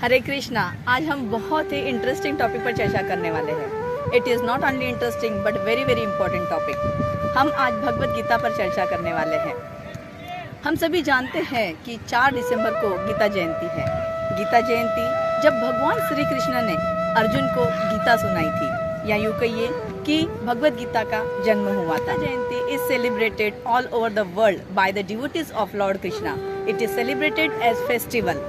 हरे कृष्णा। आज हम बहुत ही इंटरेस्टिंग टॉपिक पर चर्चा करने वाले हैं। It is not only interesting but very very important topic. हम आज भगवत गीता पर चर्चा करने वाले हैं। हम सभी जानते हैं कि 4 दिसंबर को गीता जयंती है। गीता जयंती जब भगवान श्री कृष्ण ने अर्जुन को गीता सुनाई थी, या यूँ कहिए कि भगवत गीता का जन्म हुआ था। Jayanti is celebrated all over the world by the devotees of lord Krishna. It is celebrated as festival.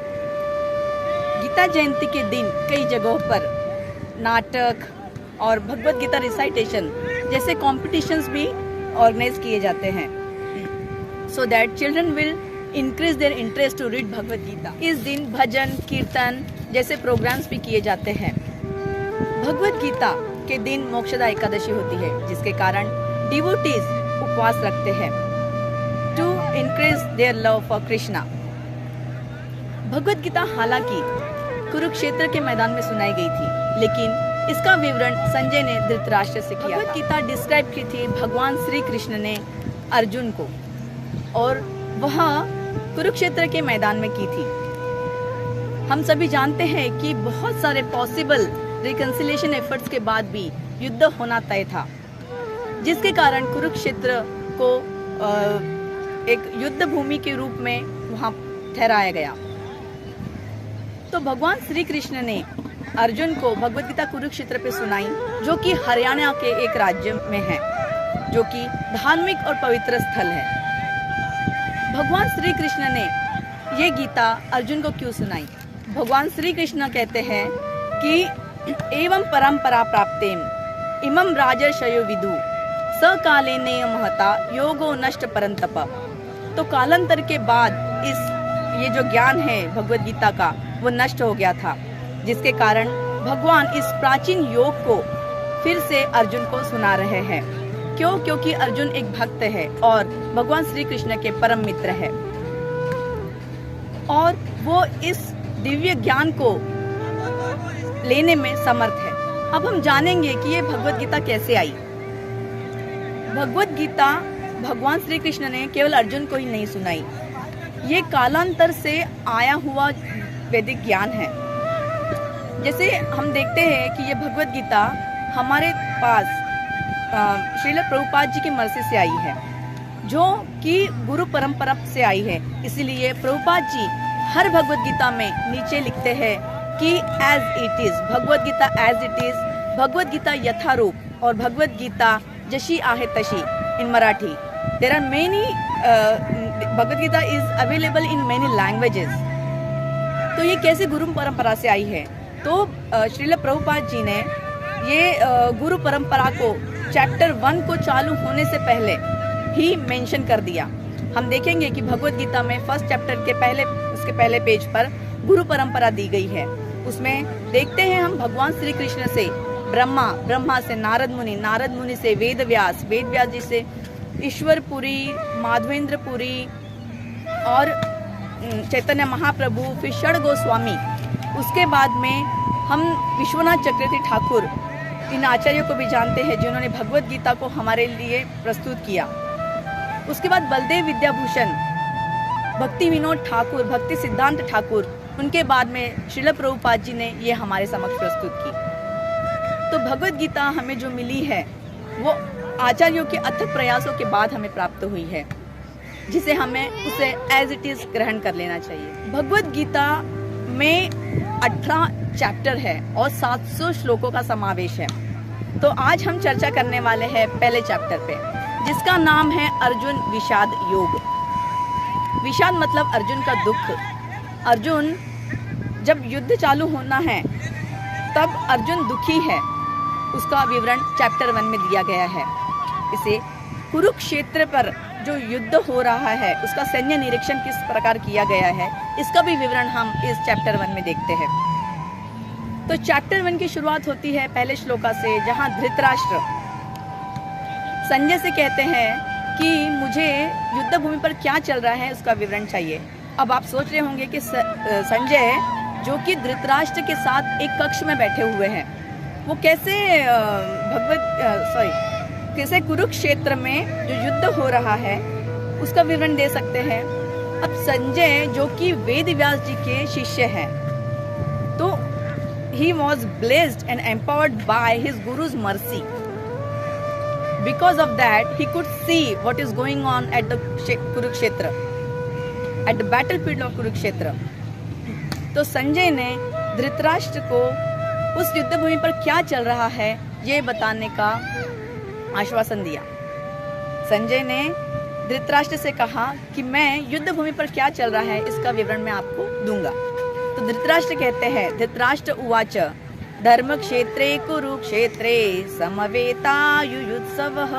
Gita Jayanti के दिन कई जगहों पर नाटक और भगवत गीता रिसाइटेशन जैसे कॉम्पिटिशन्स भी ऑर्गेनाइज किए जाते हैं, so that children will increase their interest to read Bhagavad Gita. इस दिन भजन कीर्तन जैसे प्रोग्राम्स भी किए जाते हैं। भगवत गीता के दिन मोक्षदा एकादशी होती है, जिसके कारण डिवोटीज उपवास रखते हैं to increase their love for Krishna. Bhagavad Gita हालांकि कुरुक्षेत्र के मैदान में सुनाई गई थी, लेकिन इसका विवरण संजय ने धृतराष्ट्र से किया। भगवत गीता डिस्क्राइब की थी भगवान श्री कृष्ण ने अर्जुन को, और वह कुरुक्षेत्र के मैदान में की थी। हम सभी जानते हैं कि बहुत सारे पॉसिबल रिकंसिलिएशन एफर्ट्स के बाद भी युद्ध होना तय था, जिसके कारण कुरुक्षेत्र को एक युद्ध भूमि के रूप में वहां ठहराया गया। तो भगवान श्री कृष्ण ने अर्जुन को भगवत गीता कुरुक्षेत्र पे सुनाई, जो कि हरियाणा के एक राज्य में है, जो कि धार्मिक और पवित्र स्थल है। भगवान श्री कृष्ण ने ये गीता अर्जुन को क्यों सुनाई? भगवान श्री कृष्ण कहते हैं कि एवं परंपरा प्राप्तेम इमं राजर्षयो विदु सकालेनेय महता योगो नष्ट परंतप। तो कालांतर के बाद ये जो ज्ञान है भगवत गीता का, वो नष्ट हो गया था, जिसके कारण भगवान इस प्राचीन योग को फिर से अर्जुन को सुना रहे हैं। क्यों? क्योंकि अर्जुन एक भक्त है और भगवान श्री कृष्ण के परम मित्र है, और वो इस दिव्य ज्ञान को लेने में समर्थ है। अब हम जानेंगे कि ये भगवत गीता कैसे आई। भगवत गीता भगवान श्री कृष्ण ने केवल अर्जुन को ही नहीं सुनाई, ये कालांतर से आया हुआ वैदिक ज्ञान है। जैसे हम देखते हैं कि ये भगवत गीता हमारे पास श्रील प्रभुपाद जी की मर्जी से आई है, जो कि गुरु परंपरा से आई है। इसीलिए प्रभुपाद जी हर भगवत गीता में नीचे लिखते हैं कि as it is, Bhagavad Gita as it is, Bhagavad Gita Yatharup, और भगवत गीता जशी आहे तशी in Marathi. There are many Bhagavad Gita is available in many languages. तो ये कैसे गुरु परंपरा से आई है? तो श्रील प्रभुपाद जी ने ये गुरु परंपरा को चैप्टर 1 को चालू होने से पहले ही मेंशन कर दिया। हम देखेंगे कि भगवत गीता में फर्स्ट चैप्टर के पहले पेज पर गुरु परंपरा दी गई है। उसमें देखते हैं हम भगवान श्री कृष्ण से ब्रह्मा से नारद मुनि से वेद व्यास जी से ईश्वरपुरी, माधवेंद्रपुरी और चैतन्य महाप्रभु, फिर षड गोस्वामी। उसके बाद में हम विश्वनाथ चक्रवर्ती ठाकुर, इन आचार्यों को भी जानते हैं, जिन्होंने भगवत गीता को हमारे लिए प्रस्तुत किया। उसके बाद बलदेव विद्याभूषण, भक्ति विनोद ठाकुर, भक्ति सिद्धांत ठाकुर, उनके बाद में श्रील प्रभुपाद जी ने ये हमारे समक्ष प्रस्तुत की। तो भगवत गीता हमें जो मिली है वो आचार्यों के अथक प्रयासों के बाद हमें प्राप्त हुई है, जिसे हमें उसे एज इट इज ग्रहण कर लेना चाहिए। भगवत गीता में 18 चैप्टर है और 700 श्लोकों का समावेश है। तो आज हम चर्चा करने वाले हैं पहले चैप्टर पे, जिसका नाम है अर्जुन विषाद योग। विषाद मतलब अर्जुन का दुख। अर्जुन जब युद्ध चालू होना है तब अर्जुन दुखी है, उसका विवरण चैप्टर 1 में दिया गया है। इसे कुरुक्षेत्र पर जो युद्ध हो रहा है उसका सैन्य निरीक्षण किस प्रकार किया गया है, इसका भी विवरण हम इस चैप्टर 1 में देखते हैं। तो चैप्टर 1 की शुरुआत होती है पहले श्लोका से, जहां धृतराष्ट्र संजय से कहते हैं कि मुझे युद्ध भूमि पर क्या चल रहा है उसका विवरण चाहिए। अब आप सोच रहे होंगे कि संजय, जो कि धृतराष्ट्र के साथ एक कक्ष में बैठे हुए हैं, वो कैसे कुरुक्षेत्र में जो युद्ध हो रहा है उसका विवरण दे सकते हैं। अब संजय, जो कि वेद व्यास जी के शिष्य हैं, तो he was blessed and empowered by his guru's mercy. Because of that, he could see what is going on at the Kurukshetra, at the battlefield of Kurukshetra. तो संजय ने धृतराष्ट्र को उस युद्ध भूमि पर क्या चल रहा है ये बताने का आश्वासन दिया। संजय ने धृतराष्ट्र से कहा कि मैं युद्ध भूमि पर क्या चल रहा है इसका विवरण मैं आपको दूंगा। तो धृतराष्ट्र कहते हैं, धृतराष्ट्र उवाच धर्मक्षेत्रे कुरुक्षेत्रे समवेतायुयुत्सवः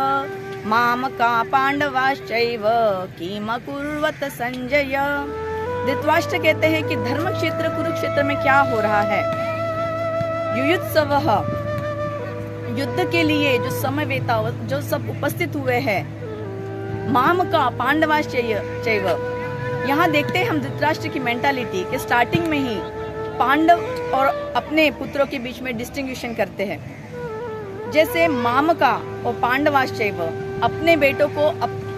मामका पांडवाश्चैव किमकुर्वत संजय। धृतराष्ट्र कहते हैं कि धर्म क्षेत्र कुरुक्षेत्र में क्या हो रहा है। युयुत्सवः, युद्ध के लिए जो समवेता, जो सब उपस्थित हुए हैं, मामका पांडवाश्चैव। यहाँ देखते हैं हम धृतराष्ट्र की मेंटालिटी कि स्टार्टिंग में ही पांडव और अपने पुत्रों के बीच में डिस्टिंग्विशन करते हैं। जैसे मामका और पांडवाश्चैव, अपने बेटों को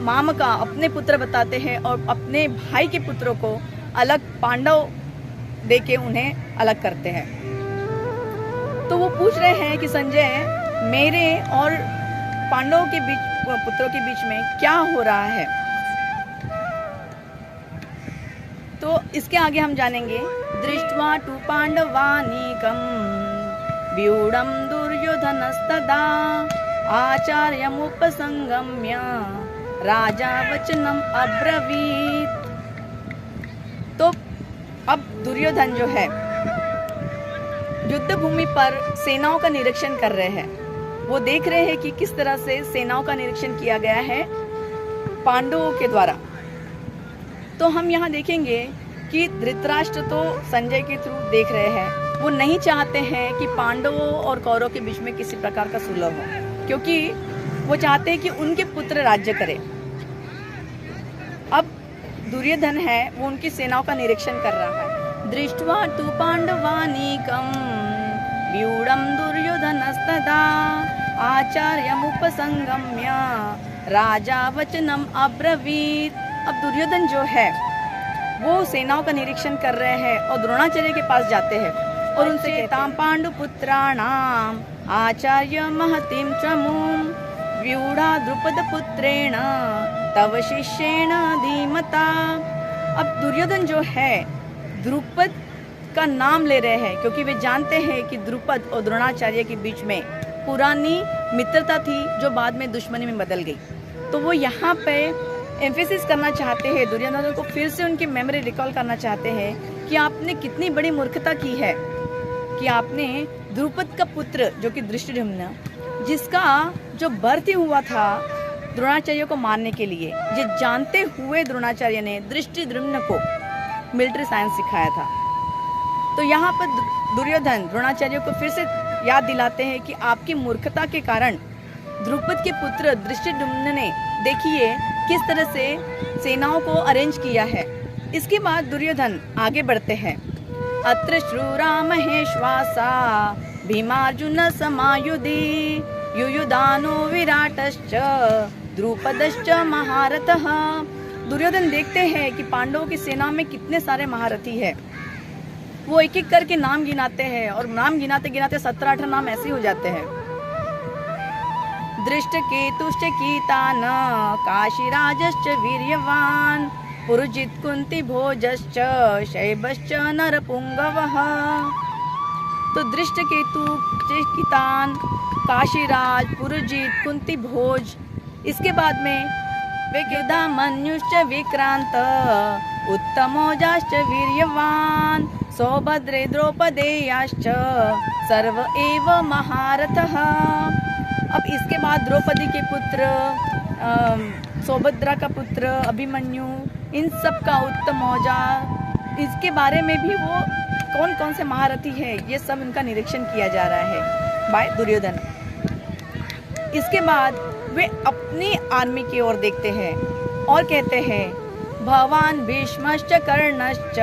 मामका अपने पुत्र बताते हैं और अपने भाई के पुत्रों को अलग पांडव देके उन्हें अलग करते हैं। तो वो पूछ रहे हैं कि संजय, मेरे और पांडवों के बीच, पुत्रों के बीच में क्या हो रहा है। तो इसके आगे हम जानेंगे, दृष्ट्वा तु पांडवानीकं व्यूढं दुर्योधनस्तदा आचार्यमुपसंगम्य राजा वचनम अब्रवीत। तो अब दुर्योधन जो है युद्ध भूमि पर सेनाओं का निरीक्षण कर रहे हैं। वो देख रहे हैं कि किस तरह से सेनाओं का निरीक्षण किया गया है पांडवों के द्वारा। तो हम यहाँ देखेंगे कि धृतराष्ट्र तो संजय के थ्रू देख रहे हैं। वो नहीं चाहते हैं कि पांडवों और कौरवों के बीच में किसी प्रकार का सुलह हो, क्योंकि वो चाहते हैं कि उनके पुत्र राज्य करें। अब दुर्योधन है, वो उनकी सेनाओं का निरीक्षण कर रहा है। दृष्ट्वा तु पांडवानीकं व्यूढं दुर्योधनस्तदा आचार्यमुपसंगम्य राजा वचनम अब्रवीत। अब दुर्योधन जो है वो सेनाओं का निरीक्षण कर रहे हैं और द्रोणाचार्य के पास जाते हैं और उनसे कहताम पांडुपुत्राणाम आचार्य महतीम चमूम व्यूढ़ा द्रुपद पुत्रेण तव शिष्येण धीमता। अब दुर्योधन जो है द्रुपद का नाम ले रहे हैं, क्योंकि वे जानते हैं कि द्रुपद और द्रोणाचार्य के बीच में पुरानी मित्रता थी जो बाद में दुश्मनी में बदल गई। तो वो यहाँ पे एम्फेसिस करना चाहते हैं, दुर्योधन को फिर से उनकी मेमोरी रिकॉल करना चाहते हैं कि आपने कितनी बड़ी मूर्खता की है कि आपने द्रुपद का पुत्र जो कि धृष्टद्युम्न, जिसका जो बर्थ ही हुआ था द्रोणाचार्य को मारने के लिए, ये जानते हुए द्रोणाचार्य ने धृष्टद्युम्न को मिलिट्री साइंस सिखाया था। तो यहाँ पर दुर्योधन द्रोणाचार्य को फिर से याद दिलाते हैं कि आपकी मूर्खता के कारण द्रुपद के पुत्र धृष्टद्युम्न ने देखिए किस तरह से सेनाओं को अरेंज किया है। इसके बाद दुर्योधन आगे बढ़ते हैं। अत्र श्रूरा महेश्वासा भीमार्जुन समायुधि युयुधानो विराटश्च द्रुपदश्च महारथः। दुर्योधन देखते हैं कि पांडवों की सेना में कितने सारे महारथी हैं। वो एक एक करके नाम गिनाते हैं और नाम गिनाते गिनाते 17-18 नाम ऐसे हो जाते हैं। दृष्टकेतुश्च कीतान काशीराजश्च वीर्यवान पुरुजित कुंती भोजश्च शैबश्च नरपुंगवः। तो दृष्टकेतु, कीतान, काशीराज, पुरुजित, कुंती भोज, इसके बाद में विद्युदामन्युश्च विक्रांत उत्तमोजाश्च वीर्यवान सौभद्रे द्रौपदेयाश्च सर्व एव महारथः। अब इसके बाद द्रौपदी के पुत्र, सौभद्रा का पुत्र अभिमन्यु, इन सब का उत्तमौजा, इसके बारे में भी वो कौन कौन से महारथी है ये सब इनका निरीक्षण किया जा रहा है बाय दुर्योधन। इसके बाद वे अपनी आर्मी की ओर देखते हैं और कहते हैं भवान भीष्मश्च कर्णश्च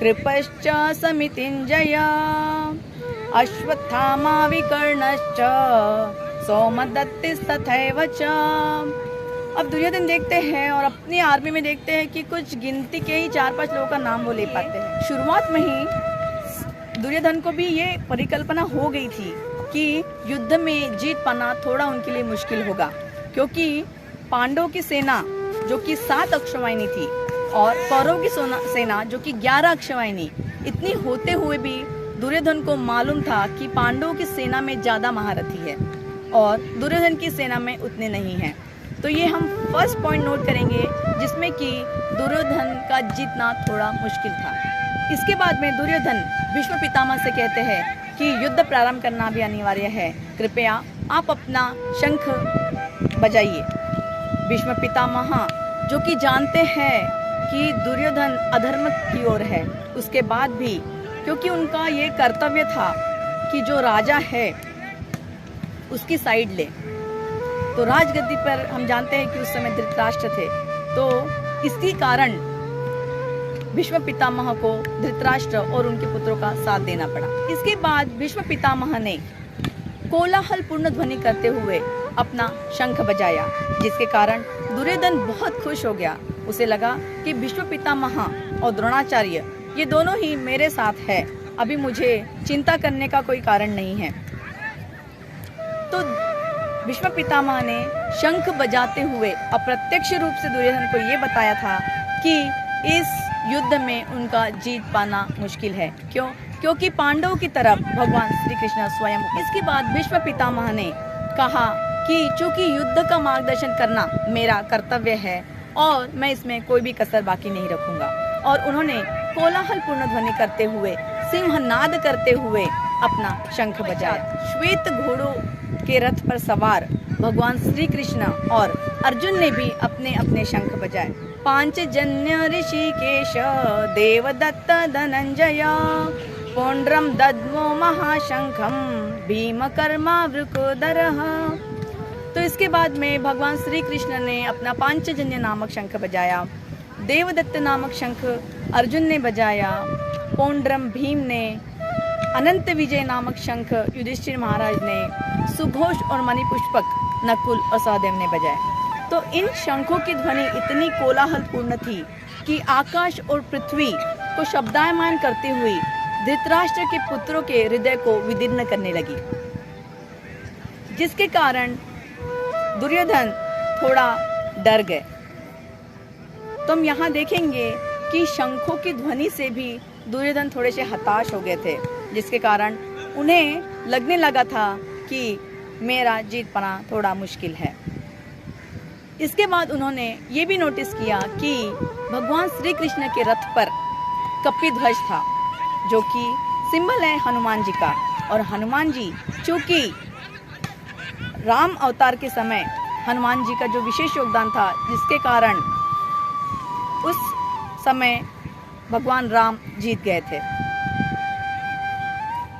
कृपश्च समितिञ्जय अश्वत्थामा विकर्णश्च सौमदत्तिस्तथैव च। अब दुर्योधन देखते हैं और अपनी आर्मी में देखते हैं कि कुछ गिनती के ही 4-5 लोगों का नाम वो ले पाते हैं। शुरुआत में ही दुर्योधन को भी ये परिकल्पना हो गई थी कि युद्ध में जीत पाना थोड़ा उनके लिए मुश्किल होगा, क्योंकि पांडवों की सेना जो कि 7 अक्षवाहिनी थी और कौरव की सेना जो कि 11 अक्षवाहिनी, इतनी होते हुए भी दुर्योधन को मालूम था कि पांडवों की सेना में ज़्यादा महारथी है और दुर्योधन की सेना में उतने नहीं हैं। तो ये हम फर्स्ट पॉइंट नोट करेंगे जिसमें कि दुर्योधन का जीतना थोड़ा मुश्किल था। इसके बाद में दुर्योधन भीष्म पितामह से कहते हैं कि युद्ध प्रारंभ करना भी अनिवार्य है, कृपया आप अपना शंख बजाइए। भीष्म पितामह जो कि जानते हैं कि दुर्योधन अधर्म की ओर है, उसके बाद भी क्योंकि उनका ये कर्तव्य था कि जो राजा है उसकी साइड ले, तो राजगद्दी पर हम जानते हैं कि उस समय धृतराष्ट्र थे, तो इसी कारण भीष्म पितामह को धृतराष्ट्र और उनके पुत्रों का साथ देना पड़ा। इसके बाद भीष्म पितामह ने कोलाहल पूर्ण ध्वनि करते हुए अपना शंख बजाया, जिसके कारण दुर्योधन बहुत खुश हो गया। उसे लगा कि भीष्म पितामह और द्रोणाचार्य ये दोनों ही मेरे साथ है, अभी मुझे चिंता करने का कोई कारण नहीं है। तो भीष्म पितामह ने शंख बजाते हुए अप्रत्यक्ष रूप से दुर्योधन को ये बताया था कि इस युद्ध में उनका जीत पाना मुश्किल है। क्यों? क्योंकि पांडवों की तरफ भगवान श्री कृष्ण स्वयं। इसके बाद भीष्म पितामह ने कहा कि चूंकि युद्ध का मार्गदर्शन करना मेरा कर्तव्य है और मैं इसमें कोई भी कसर बाकी नहीं रखूंगा, और उन्होंने कोलाहल पूर्ण ध्वनि करते हुए, सिंहनाद करते हुए अपना शंख बजाया। श्वेत घोड़ों के रथ पर सवार भगवान श्री कृष्ण और अर्जुन ने भी अपने अपने शंख बजाए। पांचजन्य ऋषिकेश देवदत्त धनंजय पौंड्रम दद्मो महाशंखम भीमकर्मा वृकोदरः। तो इसके बाद में भगवान श्री कृष्ण ने अपना पांचजन्य नामक शंख बजाया, देवदत्त नामक शंख अर्जुन ने बजाया, पौंड्रम भीम ने, अनंत विजय नामक शंख युधिष्ठिर महाराज ने, सुघोष और मणिपुष्पक नकुल और सहदेव ने बजाए। तो इन शंखों की ध्वनि इतनी कोलाहलपूर्ण थी कि आकाश और पृथ्वी को शब्दायमान करती हुई धृतराष्ट्र के पुत्रों के हृदय को विदीर्ण करने लगी, जिसके कारण दुर्योधन थोड़ा डर गए। तो हम यहाँ देखेंगे कि शंखों की ध्वनि से भी दुर्योधन थोड़े से हताश हो गए थे, जिसके कारण उन्हें लगने लगा था कि मेरा जीत पाना थोड़ा मुश्किल है। इसके बाद उन्होंने ये भी नोटिस किया कि भगवान श्री कृष्ण के रथ पर कपिध्वज था, जो कि सिंबल है हनुमान जी का, और हनुमान जी चूंकि राम अवतार के समय हनुमान जी का जो विशेष योगदान था, जिसके कारण उस समय भगवान राम जीत गए थे।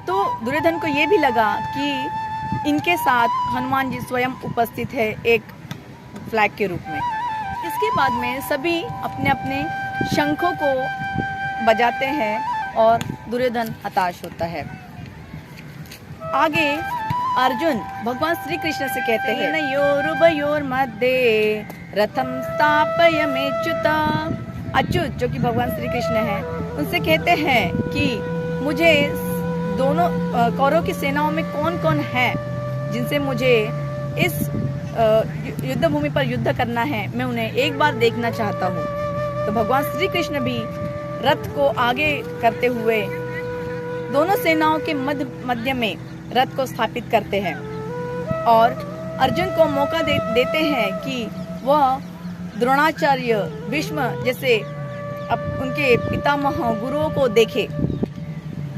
तो दुर्योधन को ये भी लगा कि इनके साथ हनुमान जी स्वयं उपस्थित है एक फ्लैग के रूप में। इसके बाद में सभी अपने अपने शंखों को बजाते हैं और दुर्योधन हताश होता है। आगे अर्जुन भगवान श्री कृष्ण से कहते हैं, योरुभयोर मध्ये रथम स्थापयमेच्युत। अच्युत जो कि भगवान श्री कृष्ण हैं, उनसे कहते हैं कि मुझे दोनों कौरव की सेनाओं में कौन कौन है जिनसे मुझे इस युद्ध भूमि पर युद्ध करना है, मैं उन्हें एक बार देखना चाहता हूँ। तो भगवान श्री कृष्ण भी रथ को आगे करते हुए दोनों सेनाओं के मध्य में रथ को स्थापित करते हैं और अर्जुन को मौका देते हैं कि वह द्रोणाचार्य, भीष्म जैसे उनके पितामह गुरुओं को देखे।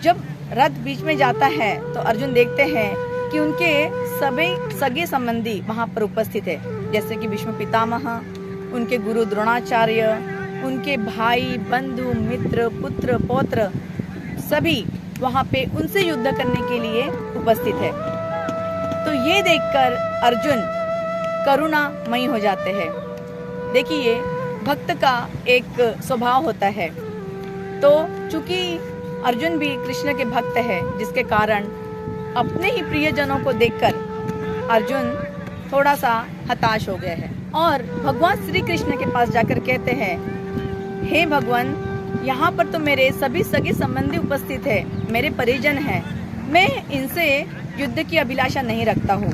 जब रथ बीच में जाता है तो अर्जुन देखते हैं कि उनके सभी सगे संबंधी वहां पर उपस्थित है, जैसे कि भीष्म पितामह, उनके गुरु द्रोणाचार्य, उनके भाई, बंधु, मित्र, पुत्र, पौत्र सभी वहां पे उनसे युद्ध करने के लिए उपस्थित है। तो ये देखकर अर्जुन करुणामयी हो जाते हैं। देखिए, भक्त का एक स्वभाव होता है। तो चूंकि अर्जुन भी कृष्ण के भक्त है, जिसके कारण अपने ही प्रियजनों को देखकर अर्जुन थोड़ा सा हताश हो गए हैं और भगवान श्री कृष्ण के पास जाकर कहते हैं, हे भगवान, यहाँ पर तो मेरे सभी सगे संबंधी उपस्थित है, मेरे परिजन हैं। मैं इनसे युद्ध की अभिलाषा नहीं रखता हूँ।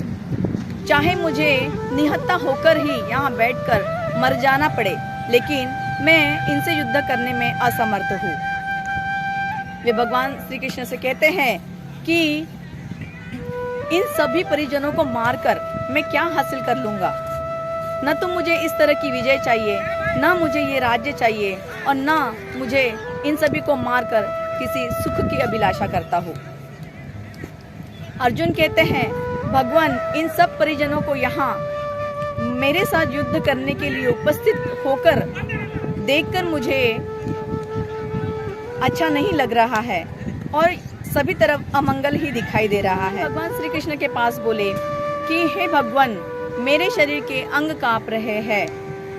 चाहे मुझे निहत्था होकर ही यहाँ बैठकर मर जाना पड़े, लेकिन मैं इनसे युद्ध करने में असमर्थ हूँ। वे भगवान श्री कृष्ण से कहते हैं कि इन सभी परिजनों को मारकर मैं क्या हासिल कर लूंगा। न तो मुझे इस तरह की विजय चाहिए, न मुझे ये राज्य चाहिए, और न मुझे इन सभी को मारकर किसी सुख की अभिलाषा करता हूँ। अर्जुन कहते हैं, भगवान इन सब परिजनों को यहाँ मेरे साथ युद्ध करने के लिए उपस्थित होकर देखकर मुझे अच्छा नहीं लग रहा है और सभी तरफ अमंगल ही दिखाई दे रहा है। भगवान श्री कृष्ण के पास बोले कि हे भगवान, मेरे शरीर के अंग कांप रहे हैं,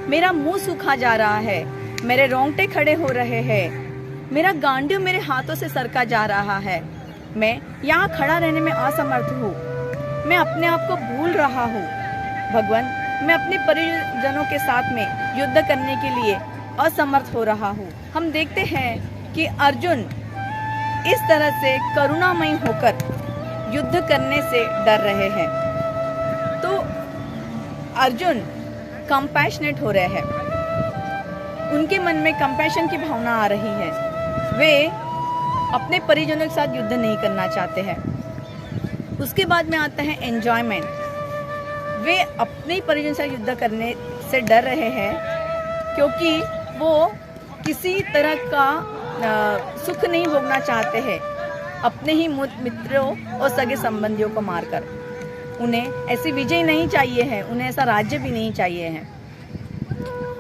मेरा मुंह सूखा जा रहा है, मेरे रोंगटे खड़े हो रहे हैं, मेरा गांडिव मेरे हाथों से सरका जा रहा है, मैं यहाँ खड़ा रहने में असमर्थ हूँ, मैं अपने आप को भूल रहा हूँ। भगवान, मैं अपने परिजनों के साथ में युद्ध करने के लिए असमर्थ हो रहा हूँ। हम देखते हैं कि अर्जुन इस तरह से करुणामयी होकर युद्ध करने से डर रहे हैं। तो अर्जुन कंपैशनेट हो रहे हैं, उनके मन में कंपैशन की भावना आ रही है। वे अपने परिजनों के साथ युद्ध नहीं करना चाहते हैं। उसके बाद में आता है एंजॉयमेंट। वे अपने परिजन से युद्ध करने से डर रहे हैं क्योंकि वो किसी तरह का सुख नहीं भोगना चाहते हैं अपने ही मित्रों और सगे संबंधियों को मारकर। उन्हें ऐसी विजय नहीं चाहिए है, उन्हें ऐसा राज्य भी नहीं चाहिए है।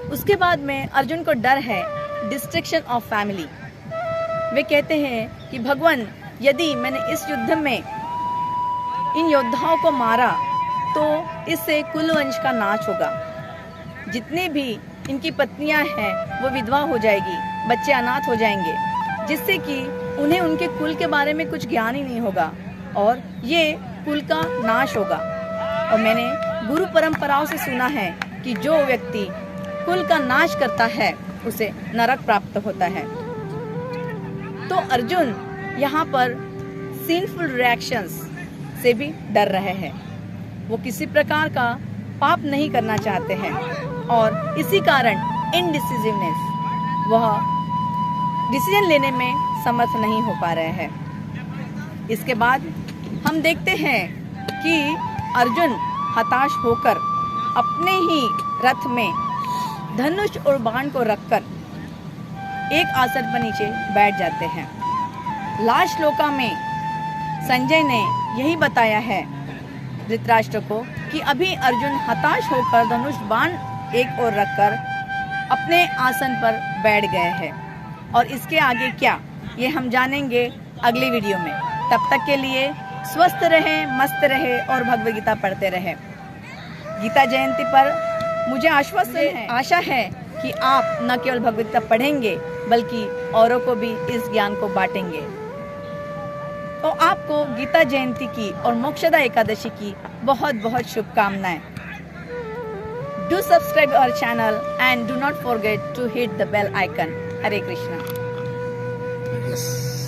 उसके बाद में अर्जुन को डर है डिस्ट्रक्शन ऑफ फैमिली। वे कहते हैं कि भगवान, यदि मैंने इस युद्ध में इन योद्धाओं को मारा तो इससे कुलवंश का नाश होगा। जितने भी इनकी पत्नियां हैं वो विधवा हो जाएगी, बच्चे अनाथ हो जाएंगे, जिससे कि उन्हें उनके कुल के बारे में कुछ ज्ञान ही नहीं होगा और ये कुल का नाश होगा। और मैंने गुरु परंपराओं से सुना है कि जो व्यक्ति कुल का नाश करता है उसे नरक प्राप्त होता है। तो अर्जुन यहाँ पर सिंफुल रिएक्शंस से भी डर रहे हैं। वो किसी प्रकार का पाप नहीं करना चाहते हैं और इसी कारण इनडिसिसिवनेस, वह डिसीजन लेने में समर्थ नहीं हो पा रहे हैं। इसके बाद हम देखते हैं कि अर्जुन हताश होकर अपने ही रथ में धनुष और बाण को रखकर एक आसन पर नीचे बैठ जाते हैं। लास्ट श्लोका में संजय ने यही बताया है धृतराष्ट्र को कि अभी अर्जुन हताश होकर धनुष बाण एक ओर रखकर अपने आसन पर बैठ गए हैं और इसके आगे क्या, ये हम जानेंगे अगली वीडियो में। तब तक के लिए स्वस्थ रहे, मस्त रहे और भगवद गीता पढ़ते रहे। गीता जयंती पर मुझे आशा है कि आप न केवल भगवद गीता पढ़ेंगे बल्कि औरों को भी इस ज्ञान को बांटेंगे। तो आपको गीता जयंती की और मोक्षदा एकादशी की बहुत बहुत शुभकामनाएं। Do subscribe our channel and do not forget to hit the bell icon. Hare Krishna. Yes.